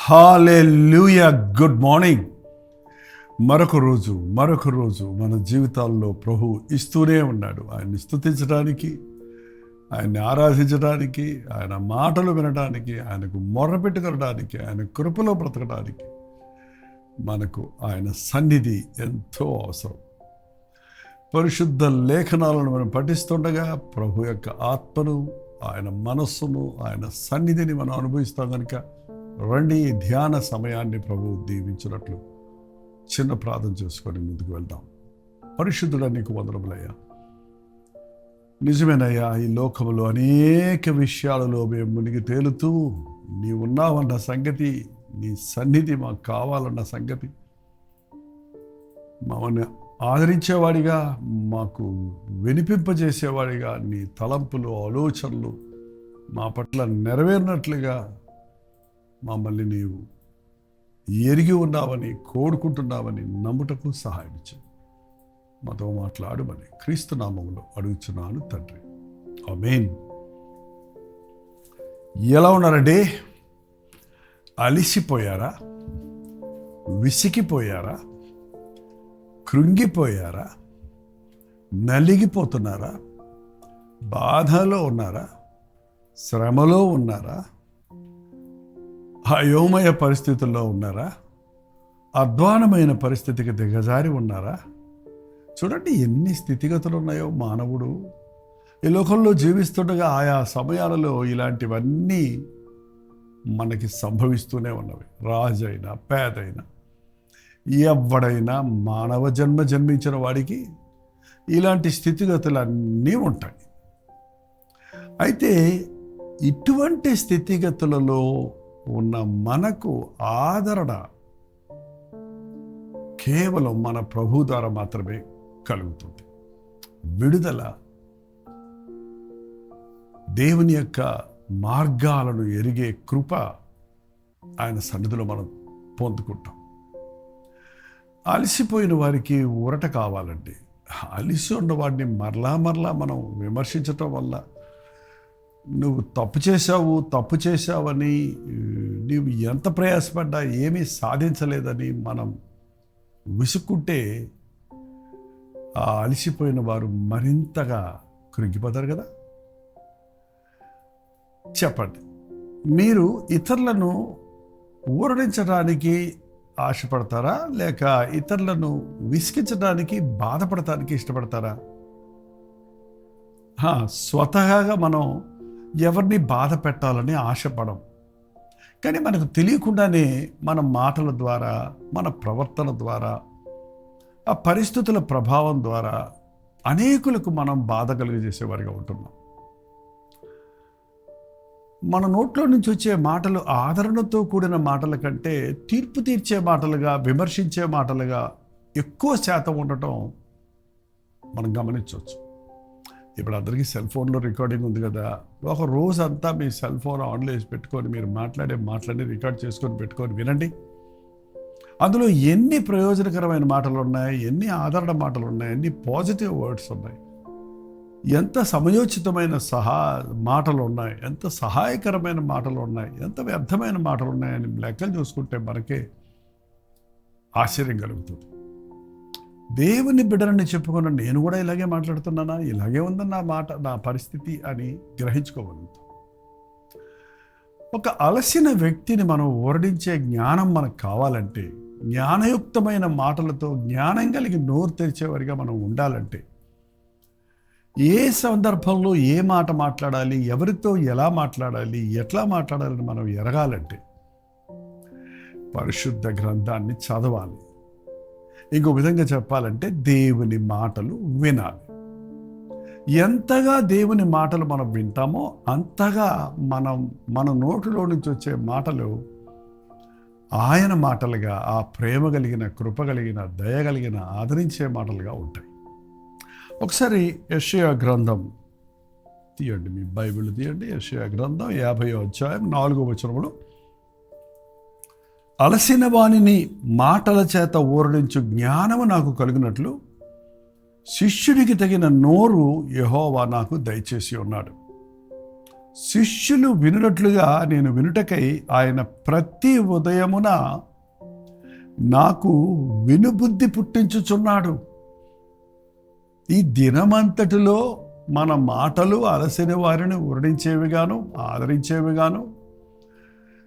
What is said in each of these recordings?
హల్లెలూయా. Good morning. మరొక రోజు మన జీవితాల్లో ప్రభు ఇస్తూనే ఉన్నాడు. ఆయన్ని స్తుతించడానికి, ఆయన్ని ఆరాధించడానికి, ఆయన మాటలు వినడానికి, ఆయనకు మొర్రపెట్టుకోవడానికి, ఆయన కృపలో బ్రతకడానికి మనకు ఆయన సన్నిధి ఎంతో అవసరం. పరిశుద్ధ లేఖనాలను మనం పఠిస్తుండగా ప్రభు యొక్క ఆత్మను, ఆయన మనస్సును, ఆయన సన్నిధిని మనం అనుభవిస్తాం కనుక రండి ధ్యాన సమయాన్ని ప్రభువు దీవించినట్లు చిన్న ప్రార్థన చేసుకొని ముందుకు వెళ్దాం. పరిశుద్ధుడా, నీకు వందనములయ్యా. నిజమేనయ్యా, ఈ లోకంలో అనేక విషయాలలో మేము మునిగి తేలుతూ నీ ఉన్నావన్న సంగతి, నీ సన్నిధి మాకు కావాలన్న సంగతి, మమ్మల్ని ఆదరించేవాడిగా, మాకు వినిపింపజేసేవాడిగా, నీ తలంపులు ఆలోచనలు మా పట్ల నెరవేరినట్లుగా మమ్మల్ని నీవు ఎరిగి ఉన్నావని, కోరుకుంటున్నావని నమ్ముటకు సహాయం చేయి. మాతో మాట్లాడమని క్రీస్తు నామములో అడుగుచున్నాను తండ్రి, ఆమేన్. ఎలా ఉన్నారండి? అలిసిపోయారా? విసిగిపోయారా? కృంగిపోయారా? నలిగిపోతున్నారా? బాధలో ఉన్నారా? శ్రమలో ఉన్నారా? అయోమయ పరిస్థితుల్లో ఉన్నారా? అధ్వానమైన పరిస్థితికి దిగజారి ఉన్నారా? చూడండి ఎన్ని స్థితిగతులు ఉన్నాయో. మానవుడు ఈ లోకంలో జీవిస్తుండగా ఆయా సమయాలలో ఇలాంటివన్నీ మనకి సంభవిస్తూనే ఉన్నవి. రాజైనా పేదైనా ఎవడైనా మానవ జన్మించిన వాడికి ఇలాంటి స్థితిగతులన్నీ ఉంటాయి. అయితే ఇటువంటి స్థితిగతులలో ఉన్న మనకు ఆదరణ కేవలం మన ప్రభు ద్వారా మాత్రమే కలుగుతుంది. విడుదల దేవుని యొక్క మార్గాలను ఎరిగే కృప ఆయన సన్నిధిలో మనం పొందుకుంటాం. అలసిపోయిన వారికి ఊరట కావాలండి. అలిసి ఉన్నవాడిని మరలా మనం విమర్శించటం వల్ల నువ్వు తప్పు చేశావని, నీవు ఎంత ప్రయాసపడ్డా ఏమీ సాధించలేదని మనం విసుక్కుంటే ఆ అలసిపోయిన వారు మరింతగా కృంగిపోతారు కదా. చెప్పండి, మీరు ఇతరులను ఊరడించడానికి ఆశపడతారా, లేక ఇతరులను విసిగించడానికి, బాధపడటానికి ఇష్టపడతారా? స్వతహాగా మనం ఎవరిని బాధ పెట్టాలని ఆశపడం, కానీ మనకు తెలియకుండానే మన మాటల ద్వారా, మన ప్రవర్తన ద్వారా, ఆ పరిస్థితుల ప్రభావం ద్వారా అనేకులకు మనం బాధ కలిగజేసేవారిగా ఉంటున్నాం. మన నోట్లో నుంచి వచ్చే మాటలు ఆదరణతో కూడిన మాటల కంటే తీర్పు తీర్చే మాటలుగా, విమర్శించే మాటలుగా ఎక్కువ శాతం ఉండటం మనం గమనించవచ్చు. ఇప్పుడు అందరికీ సెల్ ఫోన్లో రికార్డింగ్ ఉంది కదా. ఒక రోజంతా మీ సెల్ ఫోన్ ఆన్లో వేసి పెట్టుకొని మీరు మాట్లాడి రికార్డ్ చేసుకొని పెట్టుకొని వినండి. అందులో ఎన్ని ప్రయోజనకరమైన మాటలు ఉన్నాయి, ఎన్ని ఆదరణ మాటలు ఉన్నాయి, ఎన్ని పాజిటివ్ వర్డ్స్ ఉన్నాయి, ఎంత సమయోచితమైన మాటలు ఉన్నాయి, ఎంత సహాయకరమైన మాటలు ఉన్నాయి, ఎంత వ్యర్థమైన మాటలు ఉన్నాయని లెక్కలు చూసుకుంటే మనకే ఆశ్చర్యం కలుగుతుంది. దేవుని బిడ్డలని చెప్పుకున్న నేను కూడా ఇలాగే మాట్లాడుతున్నానా, ఇలాగే ఉందని నా మాట, నా పరిస్థితి అని గ్రహించుకోగలుగుతాం. ఒక అలసిన వ్యక్తిని మనం ఓరడించే జ్ఞానం మనకు కావాలంటే, జ్ఞానయుక్తమైన మాటలతో జ్ఞానం కలిగి నోరు తెరిచేవారిగా మనం ఉండాలంటే, ఏ సందర్భంలో ఏ మాట మాట్లాడాలి, ఎవరితో ఎలా మాట్లాడాలి, ఎట్లా మాట్లాడాలని మనం ఎరగాలంటే పరిశుద్ధ గ్రంథాన్ని చదవాలి. ఇంకో విధంగా చెప్పాలంటే దేవుని మాటలు వినాలి. ఎంతగా దేవుని మాటలు మనం వింటామో అంతగా మన నోటిలో నుంచి వచ్చే మాటలు ఆయన మాటలుగా, ఆ ప్రేమ కలిగిన, కృప కలిగిన, దయ కలిగిన, ఆదరించే మాటలుగా ఉంటాయి. ఒకసారి యెషయా గ్రంథం తీయండి, మీ బైబిల్ తీయండి. యెషయా గ్రంథం 50వ అధ్యాయం 4వ వచనములో, అలసిన వానిని మాటల చేత ఊరడించు జ్ఞానము నాకు కలిగినట్లు శిష్యుడికి తగిన నోరు యెహోవా నాకు దయచేసి ఉన్నాడు. శిష్యులు వినునట్లుగా నేను వినుటకై ఆయన ప్రతి ఉదయమున నాకు వినుబుద్ధి పుట్టించుచున్నాడు. ఈ దినమంతటిలో మన మాటలు అలసిన వారిని ఊరడించేవిగాను, ఆదరించేవిగాను,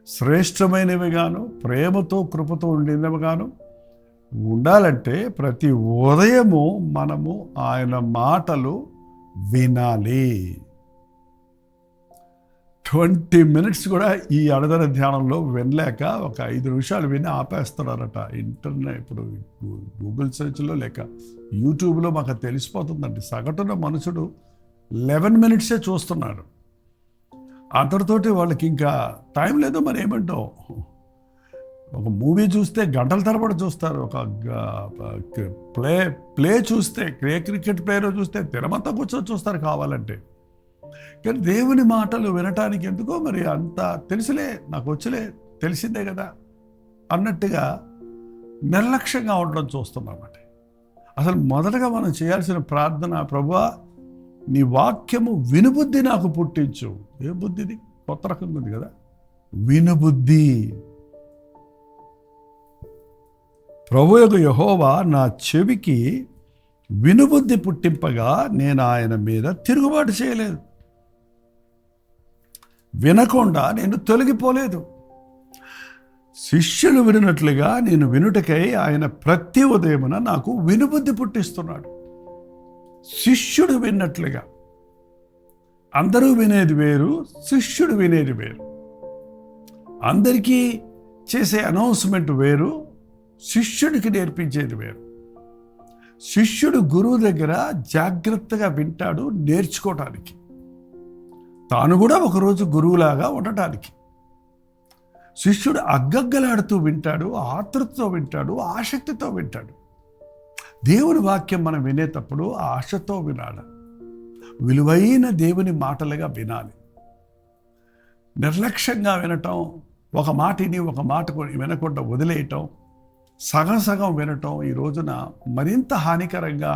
శ్రేష్టమైనవిగాను, ప్రేమతో కృపతో ఉండినవిగాను ఉండాలంటే ప్రతి ఉదయము మనము ఆయన మాటలు వినాలి. 20 minutes కూడా ఈ అడదన ధ్యానంలో వినలేక ఒక 5 నిమిషాలు విని ఆపేస్తున్నారట. ఇంటర్నెట్ ఇప్పుడు గూగుల్ సెర్చ్లో లేక యూట్యూబ్లో మాకు తెలిసిపోతుందండి. సగటున మనుషుడు 11 minutes చూస్తున్నాడు. అందరితోటి వాళ్ళకి ఇంకా టైం లేదు. మరి ఏమంటావు, ఒక మూవీ చూస్తే గంటల తరబడి చూస్తారు. ఒక ప్లే చూస్తే క్రికెట్ ప్లేయర్ చూస్తే దినమంతా కూర్చొని చూస్తారు కావాలంటే. కానీ దేవుని మాటలు వినటానికి ఎందుకో మరి అంత తెలుసులే, నాకు వచ్చలే, తెలిసిందే కదా అన్నట్టుగా నిర్లక్ష్యంగా ఉండడం చూస్తున్నామంట. అసలు మొదటగా మనం చేయాల్సిన ప్రార్థన, ప్రభువా నీ వాక్యము వినుబుద్ధి నాకు పుట్టించు. ఏ బుద్ధిది? కొత్త రకంగా ఉంది కదా, వినుబుద్ధి. ప్రభువు యెహోవా నా చెవికి వినుబుద్ధి పుట్టింపగా నేను ఆయన మీద తిరుగుబాటు చేయలేదు, వినకుండా నేను తొలగిపోలేదు. శిష్యులు వినట్లుగా నేను వినుటకై ఆయన ప్రతి ఉదయమున నాకు వినుబుద్ధి పుట్టిస్తున్నాడు. శిష్యుడు విన్నట్లుగా. అందరూ వినేది వేరు, శిష్యుడు వినేది వేరు. అందరికీ చేసే అనౌన్స్మెంట్ వేరు, శిష్యుడికి నేర్పించేది వేరు. శిష్యుడు గురువు దగ్గర జాగ్రత్తగా వింటాడు నేర్చుకోవటానికి, తాను కూడా ఒకరోజు గురువులాగా ఉండటానికి. శిష్యుడు అగ్గగ్గలాడుతూ వింటాడు, ఆతృతతో వింటాడు, ఆసక్తితో వింటాడు. దేవుని వాక్యం మనం వినేటప్పుడు ఆశతో వినాలి, విలువైన దేవుని మాటలుగా వినాలి. నిర్లక్ష్యంగా వినటం, ఒక మాటని ఒక మాట వినకుండా వదిలేయటం, సగం వినటం ఈ రోజున మరింత హానికరంగా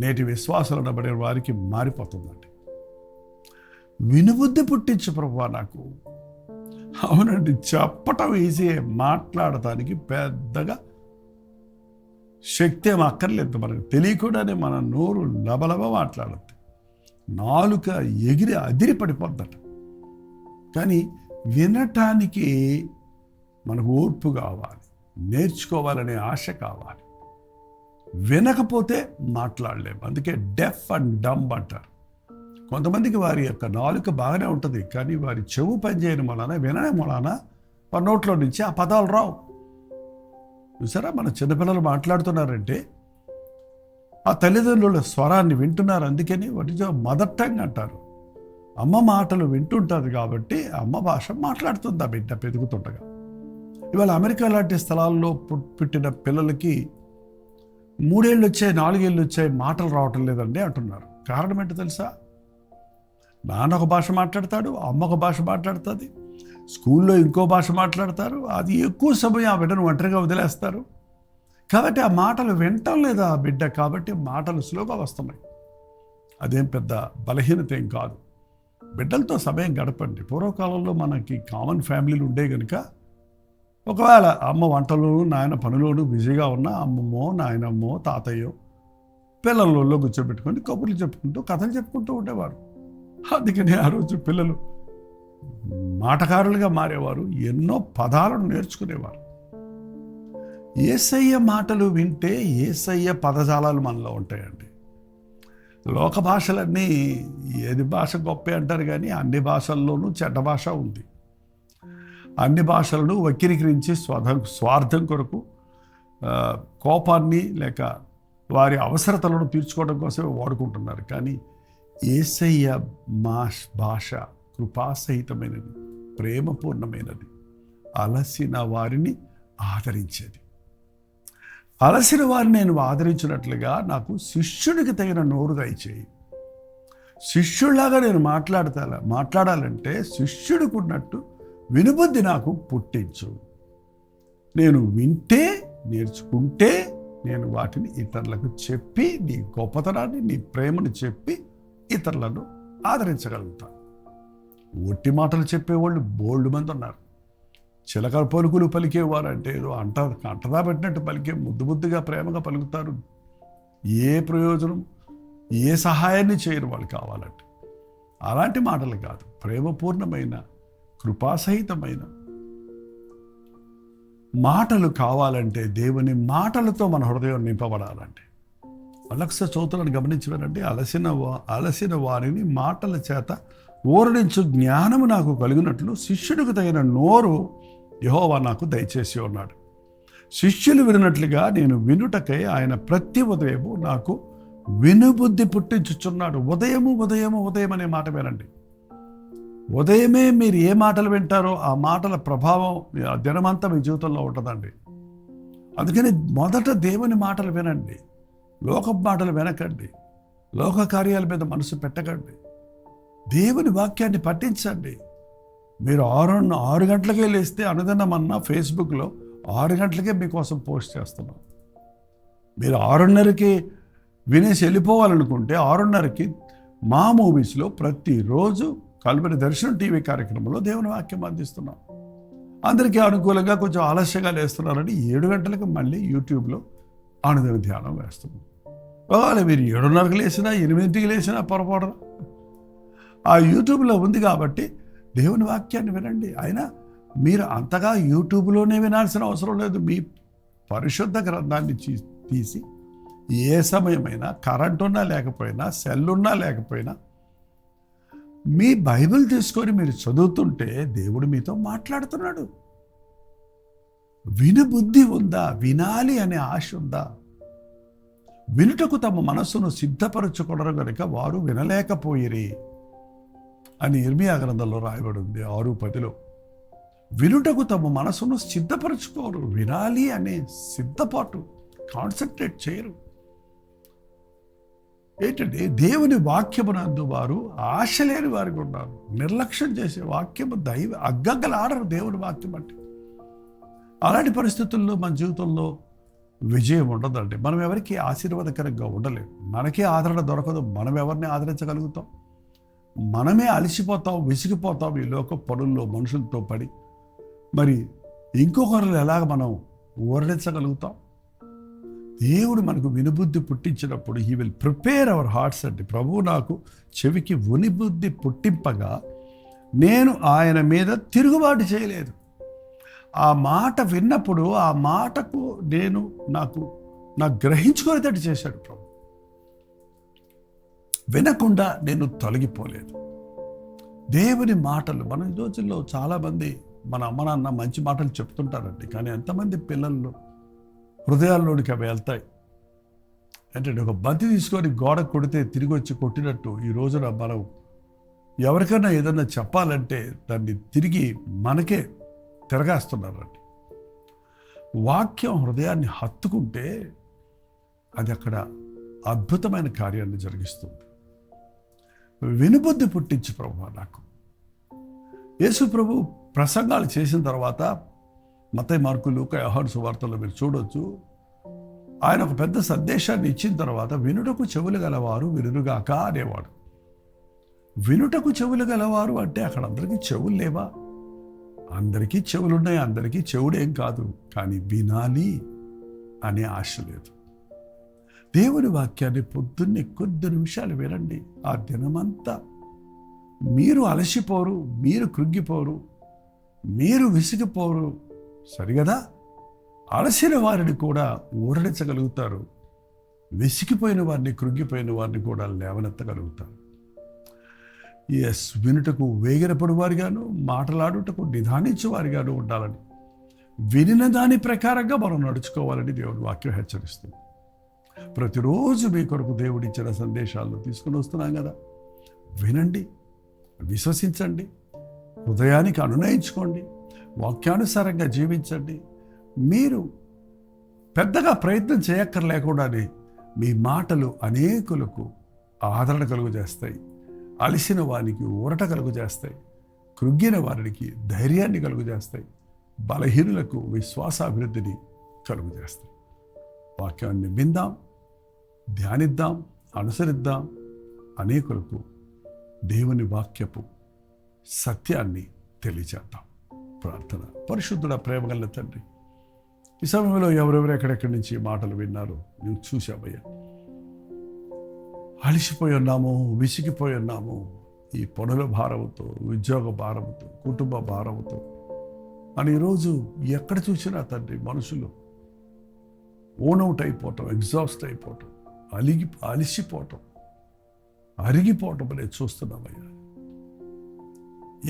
నేటి విశ్వాసాలు అనబడే వారికి మారిపోతుందండి. వినుబుద్ధి పుట్టించు ప్రభువా నాకు. అవునండి, చెప్పటం ఈజీ, మాట్లాడటానికి పెద్దగా శక్తి ఏం అక్కర్లేదు. మనకు తెలియకుండానే మన నోరు లబలబ మాట్లాడుద్ది, నాలుక ఎగిరి అదిరి పడిపోద్దట. కానీ వినటానికి మనకు ఓర్పు కావాలి, నేర్చుకోవాలనే ఆశ కావాలి. వినకపోతే మాట్లాడలేము. అందుకే డెఫ్ అండ్ డంబ్ అంటారు. కొంతమందికి వారి యొక్క నాలుక బాగానే ఉంటుంది, కానీ వారి చెవు పనిచేయడం వలన, వినడం వలన వారి నోట్లో నుంచి ఆ పదాలు రావు. చూసారా, మన చిన్నపిల్లలు మాట్లాడుతున్నారంటే ఆ తల్లిదండ్రుల స్వరాన్ని వింటున్నారు. అందుకని వాటి మదర్ టంగ్ అంటారు. అమ్మ మాటలు వింటుంటుంది కాబట్టి అమ్మ భాష మాట్లాడుతుంది ఆ బిడ్డ పెరుగుతుండగా. ఇవాళ అమెరికా లాంటి స్థలాల్లో పుట్టిన పిల్లలకి 3 ఏళ్ళు వచ్చాయి, 4 ఏళ్ళు వచ్చాయి, మాటలు రావటం లేదండి అంటున్నారు. కారణం ఏంటో తెలుసా? నాన్న ఒక భాష మాట్లాడతాడు, అమ్మ ఒక భాష మాట్లాడుతుంది, స్కూల్లో ఇంకో భాష మాట్లాడతారు. అది ఎక్కువ సమయం ఆ బిడ్డను ఒంటరిగా వదిలేస్తారు. కాబట్టి ఆ మాటలు వినటం లేదా ఆ బిడ్డ, కాబట్టి మాటలు స్లోగా వస్తున్నాయి. అదేం పెద్ద బలహీనత ఏం కాదు. బిడ్డలతో సమయం గడపండి. పూర్వకాలంలో మనకి కామన్ ఫ్యామిలీలు ఉండే కనుక ఒకవేళ అమ్మ వంటలోను నాయన పనులోను బిజీగా ఉన్న అమ్మమ్మో నాయనమ్మో తాతయ్యో పిల్లలలో కూర్చోబెట్టుకొని కబుర్లు చెప్పుకుంటూ కథలు చెప్పుకుంటూ ఉండేవారు. అందుకని ఆ రోజు పిల్లలు మాటకారులుగా మారేవారు, ఎన్నో పదాలను నేర్చుకునేవారు. యేసయ్య మాటలు వింటే యేసయ్య పదజాలాలు మనలో ఉంటాయండి. లోక భాషలన్నీ ఏది భాష గొప్ప అంటారు, కానీ అన్ని భాషల్లోనూ చెడ్డ భాష ఉంది. అన్ని భాషలను వక్రీకరించి స్వార్థం కొరకు, కోపాన్ని లేక వారి అవసరతలను తీర్చుకోవడం కోసమే వాడుకుంటున్నారు. కానీ యేసయ్య భాష కృపాసహితమైనది, ప్రేమపూర్ణమైనది, అలసిన వారిని ఆదరించేది. అలసిన వారిని నేను ఆదరించినట్లుగా నాకు శిష్యుడికి తగిన నోరు దయచేయి. శిష్యుడిలాగా నేను మాట్లాడాలంటే శిష్యుడికి ఉన్నట్టు వినుబుద్ధి నాకు పుట్టించు. నేను వింటే, నేర్చుకుంటే నేను వాటిని ఇతరులకు చెప్పి నీ గొప్పతనాన్ని, నీ ప్రేమను చెప్పి ఇతరులను ఆదరించగలుగుతాను. ఒట్టి మాటలు చెప్పేవాళ్ళు బోల్డ్ మంది ఉన్నారు. చిలక పలుకులు పలికేవారు అంటే ఏదో అంటదా పెట్టినట్టు పలికే ముద్దుగా ప్రేమగా పలుకుతారు. ఏ ప్రయోజనం, ఏ సహాయాన్ని చేయరు వాళ్ళు కావాలంటే. అలాంటి మాటలు కాదు, ప్రేమపూర్ణమైన కృపాసహితమైన మాటలు కావాలంటే దేవుని మాటలతో మన హృదయం నింపబడాలంటే. అలక్స చౌతులను గమనించమనండి. అలసిన వారిని మాటల చేత ఊరడించు జ్ఞానము నాకు కలిగినట్లు శిష్యుడికి తగిన నోరు యెహోవా నాకు దయచేసి ఉన్నాడు. శిష్యులు వినట్లుగా నేను వినుటకై ఆయన ప్రతి ఉదయము నాకు వినుబుద్ధి పుట్టించుచున్నాడు. ఉదయం అనే మాట వినండి. ఉదయమే మీరు ఏ మాటలు వింటారో ఆ మాటల ప్రభావం దినమంతా మీ జీవితంలో ఉంటుందండి. అందుకని మొదట దేవుని మాటలు వినండి, లోక మాటలు వినకండి, లోక కార్యాల మీద మనసు పెట్టకండి. దేవుని వాక్యాన్ని పఠించండి. మీరు 6 గంటలకే లేస్తే అనుదినమన్నా ఫేస్బుక్లో 6 గంటలకే మీకోసం పోస్ట్ చేస్తున్నాం. మీరు 6:30కి వినేసి వెళ్ళిపోవాలనుకుంటే 6:30కి మా మూవీస్లో ప్రతిరోజు కల్వరి దర్శనం టీవీ కార్యక్రమంలో దేవుని వాక్యం అందిస్తున్నాం. అందరికీ అనుకూలంగా కొంచెం ఆలస్యంగా లేస్తున్నారని 7 గంటలకు మళ్ళీ యూట్యూబ్లో అనుదిన ధ్యానం వేస్తున్నాం. ఒకవేళ మీరు 7:30కి లేచినా 8కి లేచినా పొరపాటు ఆ యూట్యూబ్లో ఉంది కాబట్టి దేవుని వాక్యాన్ని వినండి. అయినా మీరు అంతగా యూట్యూబ్లోనే వినాల్సిన అవసరం లేదు. మీ పరిశుద్ధ గ్రంథాన్ని తీసి ఏ సమయమైనా, కరెంట్ ఉన్నా లేకపోయినా, సెల్ ఉన్నా లేకపోయినా, మీ బైబిల్ తీసుకొని మీరు చదువుతుంటే దేవుడు మీతో మాట్లాడుతున్నాడు. వినుబుద్ధి ఉందా? వినాలి అనే ఆశ ఉందా? వినుటకు తమ మనస్సును సిద్ధపరచుకొనరు గనుక వారు వినలేకపోయిరి అని ఇర్మియా గ్రంథంలో రాయబడి ఉంది 6:10. వినుటకు తమ మనసును సిద్ధపరచుకోరు. వినాలి అనే సిద్ధపాటు, కాన్సన్ట్రేట్ చేయరు. ఏంటంటే దేవుని వాక్యమునందు వారు ఆశ లేని వారికి ఉన్నారు. నిర్లక్ష్యం చేసే వాక్యము అగ్గగ్గలాడరు దేవుని వాక్యం అంటే. అలాంటి పరిస్థితుల్లో మన జీవితంలో విజయం ఉండదండి. మనం ఎవరికి ఆశీర్వాదకరంగా ఉండలేము. మనకే ఆదరణ దొరకదు. మనం ఎవరిని ఆదరించగలుగుతాం? మనమే అలసిపోతాం, విసిగిపోతాం ఈ లోక పనుల్లో మనుషులతో పడి. మరి ఇంకొకరిని ఎలాగ మనం ఊరడించగలుగుతాం? దేవుడు మనకు వినుబుద్ధి పుట్టించినప్పుడు he will prepare our hearts అండి. ప్రభువు నాకు చెవికి వినుబుద్ధి పుట్టింపగా నేను ఆయన మీద తిరుగుబాటు చేయలేదు. ఆ మాట విన్నప్పుడు ఆ మాటకు నాకు గ్రహించుకునేటట్టు చేశాడు ప్రభు. వినకుండా నేను తొలగిపోలేదు. దేవుని మాటలు మన ఈ రోజుల్లో చాలామంది మన అమ్మ నాన్న మంచి మాటలు చెప్తుంటారండి, కానీ ఎంతమంది పిల్లల్లో హృదయాల్లోనికి అవి వెళ్తాయి. అంటే ఒక బంతి తీసుకొని గోడ కొడితే తిరిగి వచ్చి కొట్టినట్టు ఈ రోజున మనం ఎవరికైనా ఏదన్నా చెప్పాలంటే దాన్ని తిరిగి మనకే తిరగేస్తున్నారండి. వాక్యం హృదయాన్ని హత్తుకుంటే అది అక్కడ అద్భుతమైన కార్యాన్ని జరిగిస్తుంది. వినుబుద్ధి పుట్టించు ప్రభు నాకు. యేసు ప్రభు ప్రసంగాలు చేసిన తర్వాత మత్తయి, మార్కు, లూకా, యోహాను సువార్తల్లో మీరు చూడొచ్చు. ఆయన ఒక పెద్ద సందేశాన్ని ఇచ్చిన తర్వాత వినుటకు చెవులు గలవారు వినుగాక అనేవాడు. వినుటకు చెవులు గలవారు అంటే అక్కడ అందరికీ చెవులు లేవా? అందరికీ చెవులున్నాయి, అందరికీ చెవుడేం కాదు, కానీ వినాలి అనే ఆశ లేదు. దేవుని వాక్యాన్ని పొద్దున్నే కొద్ది నిమిషాలు వినండి. ఆ దినమంతా మీరు అలసిపోరు, మీరు కృంగిపోరు, మీరు విసిగిపోరు. సరిగదా? అలసిన వారిని కూడా ఊరడించగలుగుతారు. విసిగిపోయిన వారిని, కృంగిపోయిన వారిని కూడా లేవనెత్తగలుగుతారు. ఎస్, వినుటకు వేగిరపడు వారిగాను, మాటలాడుటకు నిదానించే వారిగాను ఉండాలని, వినిన దాని ప్రకారంగా మనం నడుచుకోవాలని దేవుని వాక్యం హెచ్చరిస్తుంది. ప్రతిరోజు మీ కొరకు దేవుడిచ్చిన సందేశాలను తీసుకుని వస్తున్నాం కదా. వినండి, విశ్వసించండి, హృదయానికి అనునయించుకోండి, వాక్యానుసారంగా జీవించండి. మీరు పెద్దగా ప్రయత్నం చేయక్కర్లేకుండానే మీ మాటలు అనేకులకు ఆదరణ కలుగు చేస్తాయి. అలసిన వారికి ఊరట కలుగు చేస్తాయి. కృంగిన వారికి ధైర్యాన్ని కలుగు చేస్తాయి. బలహీనులకు విశ్వాసాభివృద్ధిని కలుగు చేస్తాయి. వాక్యాన్ని విందాం, ధ్యానిద్దాం, అనుసరిద్దాం. అనేకులకు దేవుని వాక్యపు సత్యాన్ని తెలియచేద్దాం. ప్రార్థన. పరిశుద్ధుడ, ప్రేమగల తండ్రి, ఈ సమయంలో ఎవరెవరు ఎక్కడెక్కడి నుంచి ఈ మాటలు విన్నారు నువ్వు చూసావయ్యా. అలిసిపోయి ఉన్నాము, విసిగిపోయి ఉన్నాము. ఈ పనుల భారంతో, ఉద్యోగ భారంతో, కుటుంబ భారంతో అని ఈరోజు ఎక్కడ చూసినా తండ్రి మనుషులు ఓనౌట్ అయిపోవటం, ఎగ్జాస్ట్ అయిపోవటం, అలిసిపోవటం, అరిగిపోవటం అనేది చూస్తున్నామయ్యా.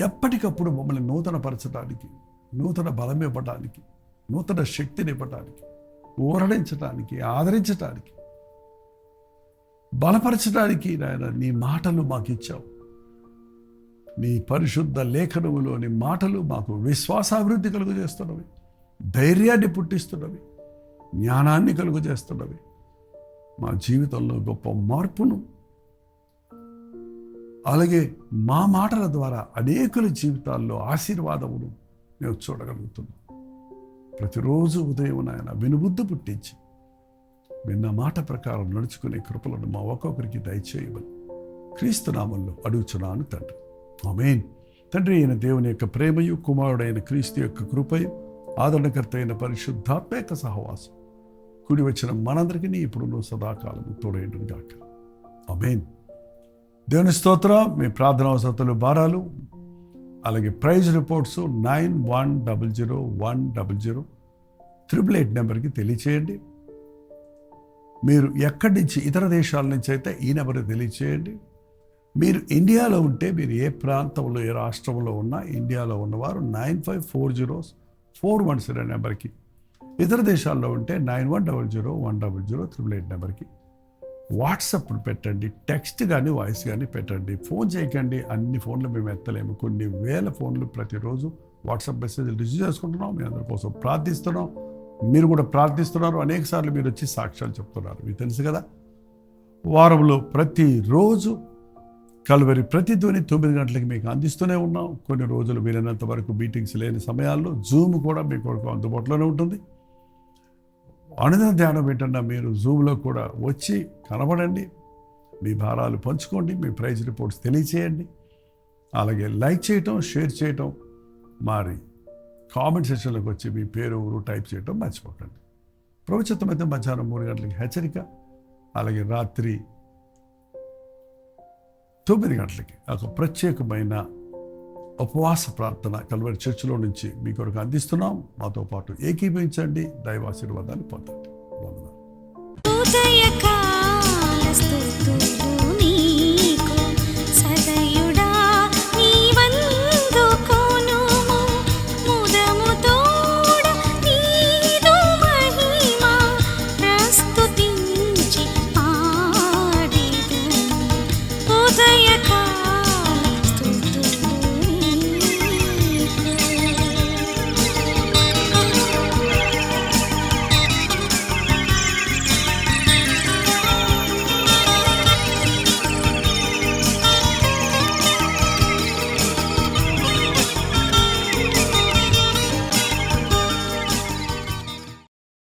ఎప్పటికప్పుడు మమ్మల్ని నూతనపరచడానికి, నూతన బలం ఇవ్వడానికి, నూతన శక్తిని ఇవ్వడానికి, ఊరడించడానికి, ఆదరించడానికి, బలపరచడానికి నాయన నీ మాటలు మాకు ఇచ్చావు. నీ పరిశుద్ధ లేఖనములోని మాటలు మాకు విశ్వాసాభివృద్ధి కలుగజేస్తున్నవి, ధైర్యాన్ని పుట్టిస్తున్నవి, జ్ఞానాన్ని కలుగజేస్తున్నవి. మా జీవితంలో గొప్ప మార్పును, అలాగే మా మాటల ద్వారా అనేకుల జీవితాల్లో ఆశీర్వాదమును మేము చూడగలుగుతున్నాం. ప్రతిరోజు ఉదయం నాయన వినుబుద్ధి పుట్టించి విన్న మాట ప్రకారం నడుచుకునే కృపలను మా ఒక్కొక్కరికి దయచేయమని క్రీస్తు నామంలో అడుగుచున్నాను తండ్రి. ఆమేన్. తండ్రి అయిన దేవుని యొక్క ప్రేమయు, కుమారుడైన క్రీస్తు యొక్క కృపయు, ఆదరణకర్త అయిన పరిశుద్ధాత్మ యొక్క సహవాసం కూడి వచ్చిన మనందరికీ ఇప్పుడు సదాకాలము తోడైండును గాక. ఆమేన్. దేవుని స్తోత్రం. మీ ప్రార్థన అవసరతలు, భారాలు, అలాగే ప్రైజ్ రిపోర్ట్స్ 9100100888 నెంబర్కి తెలియచేయండి. మీరు ఎక్కడి నుంచి, ఇతర దేశాల నుంచి అయితే ఈ నెంబర్కి తెలియచేయండి. మీరు ఇండియాలో ఉంటే, మీరు ఏ ప్రాంతంలో, ఏ రాష్ట్రంలో ఉన్నా, ఇండియాలో ఉన్నవారు 95404110 నెంబర్కి, ఇతర దేశాల్లో ఉంటే 9100100888 నెంబర్కి వాట్సాప్ పెట్టండి. టెక్స్ట్ కానీ వాయిస్ కానీ పెట్టండి. ఫోన్ చేయకండి. అన్ని ఫోన్లు మేము ఎత్తలేము. కొన్ని వేల ఫోన్లు ప్రతిరోజు వాట్సాప్ మెసేజ్లు రిసీవ్ చేసుకుంటున్నాం. మీ అందరి కోసం ప్రార్థిస్తున్నాం. మీరు కూడా ప్రార్థిస్తున్నారు. అనేక సార్లు మీరు వచ్చి సాక్ష్యాలు చెప్తున్నారు. మీకు తెలుసు కదా. వారంలో ప్రతిరోజు కల్వరి ప్రతిధ్వని 9 గంటలకి మీకు అందిస్తూనే ఉన్నాం. కొన్ని రోజులు వీలైనంత వరకు మీటింగ్స్ లేని సమయాల్లో జూమ్ కూడా మీకు అందుబాటులోనే ఉంటుంది. అనుదిన ధ్యానం ఏంటన్నా మీరు జూమ్లో కూడా వచ్చి కనబడండి. మీ భారాలు పంచుకోండి. మీ ప్రైజ్ రిపోర్ట్స్ తెలియచేయండి. అలాగే లైక్ చేయటం, షేర్ చేయటం, మరి కామెంట్ సెక్షన్లోకి వచ్చి మీ పేరు, ఊరు టైప్ చేయటం మర్చిపోకండి. ప్రవచితమైతే మధ్యాహ్నం 3 గంటలకి హెచ్చరిక, అలాగే రాత్రి 9 గంటలకి ఒక ప్రత్యేకమైన ఉపవాస ప్రార్థన కల్వరి చర్చిలో నుంచి మీ కొరకు అందిస్తున్నాం. మాతో పాటు ఏకీభవించండి. దైవాశీర్వాదాన్ని పొందండి. వందనాలు.